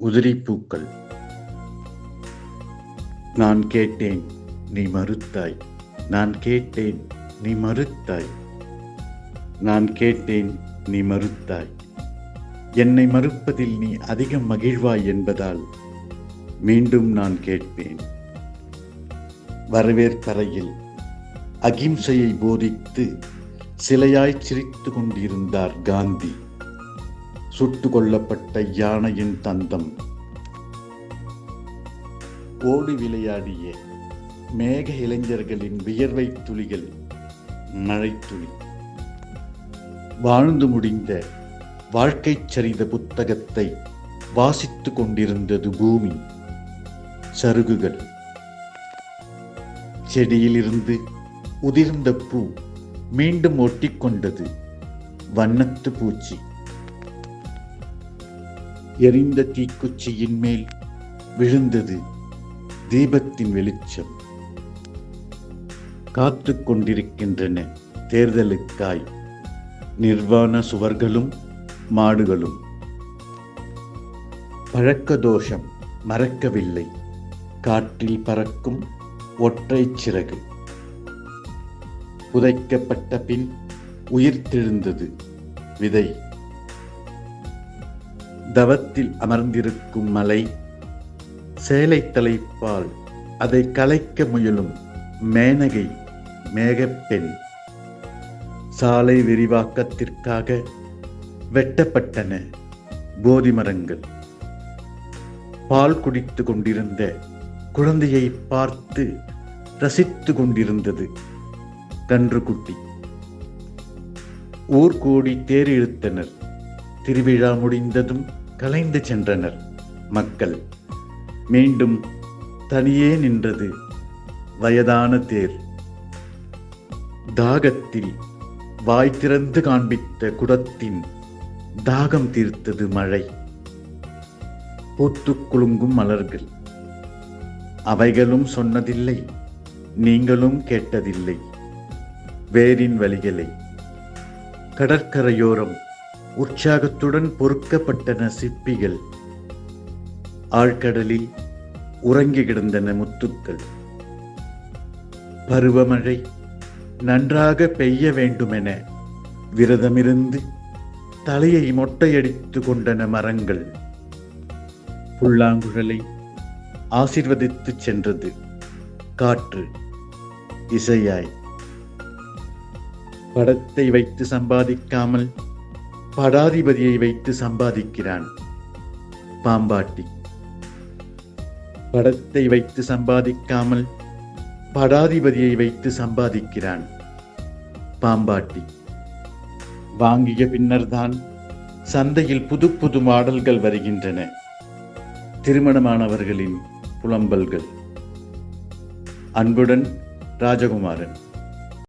உதிரிப்பூக்கள். நான் கேட்டேன், நீ மறுத்தாய். நான் கேட்டேன், நீ மறுத்தாய். நான் கேட்டேன், நீ மறுத்தாய். என்னை மறுப்பதில் நீ அதிகம் மகிழ்வாய் என்பதால் மீண்டும் நான் கேட்பேன். வரவேற்பறையில் அகிம்சையை போதித்து சிலையாய் சிரித்து கொண்டிருந்தார் காந்தி. சுட்டு கொல்லப்பட்ட யானையின் தந்தம். ஓடி விளையாடிய மேக இளைஞர்களின் வியர்வை துளிகள் மழைத்துளி. வாழ்ந்து முடிந்த வாழ்க்கை சரித புத்தகத்தை வாசித்து கொண்டிருந்தது பூமி. சருகுகள். செடியிலிருந்து உதிர்ந்த பூ மீண்டும் ஒட்டிக்கொண்டது. வண்ணத்து பூச்சி. எரிந்த தீக்குச்சியின் மேல் விழுந்தது தீபத்தின் வெளிச்சம். காத்து கொண்டிருக்கின்றன தேர்தலுக்காய் நிர்வாண சுவர்களும் மாடுகளும். பழக்க தோஷம் மறக்கவில்லை. காற்றில் பறக்கும் ஒற்றை சிறகு. புதைக்கப்பட்ட பின் உயிர்த்தெழுந்தது விதை. தவத்தில் அமர்ந்திருக்கும் மலை. சேலை தலைப்பால் அதை கலைக்க முயலும் மேனகை மேகப்பெண். சாலை விரிவாக்கத்திற்காக வெட்டப்பட்டன போதி மரங்கள். பால் குடித்து கொண்டிருந்த குழந்தையை பார்த்து ரசித்து கொண்டிருந்தது கன்றுக்குட்டி. ஊர் கூடி தேர் இழுத்தனர். திருவிழா முடிந்ததும் கலைந்து சென்றனர் மக்கள். மீண்டும் தனியே நின்றது வயதான தேர். தாகத்தில் வாய் திறந்து காண்பித்த குடத்தின் தாகம் தீர்த்தது மழை. பூத்து குலுங்கும் மலர்கள். அவைகளும் சொன்னதில்லை, நீங்களும் கேட்டதில்லை வேரின் வலிகளை. கடற்கரையோரம் உற்சாகத்துடன் பொறுக்கப்பட்டன சிப்பிகள். ஆழ்கடலில் உறங்கி கிடந்தன முத்துக்கள். பருவமழை நன்றாக பெய்ய வேண்டுமென விரதமிருந்து தலையை மொட்டையடித்து கொண்டன மரங்கள். புல்லாங்குழலை ஆசீர்வதித்து சென்றது காற்று இசையாய். படத்தை வைத்து சம்பாதிக்காமல் படாதிபதியை வைத்து சம்பாதிக்கிறான் பாம்பாட்டி. படத்தை வைத்து சம்பாதிக்காமல் படாதிபதியை வைத்து சம்பாதிக்கிறான் பாம்பாட்டி. வாங்கிய பின்னர்தான் சந்தையில் புது புது மாடல்கள் வருகின்றன. திருமணமானவர்களின் புலம்பல்கள். அன்புடன் ராஜகுமாரன்.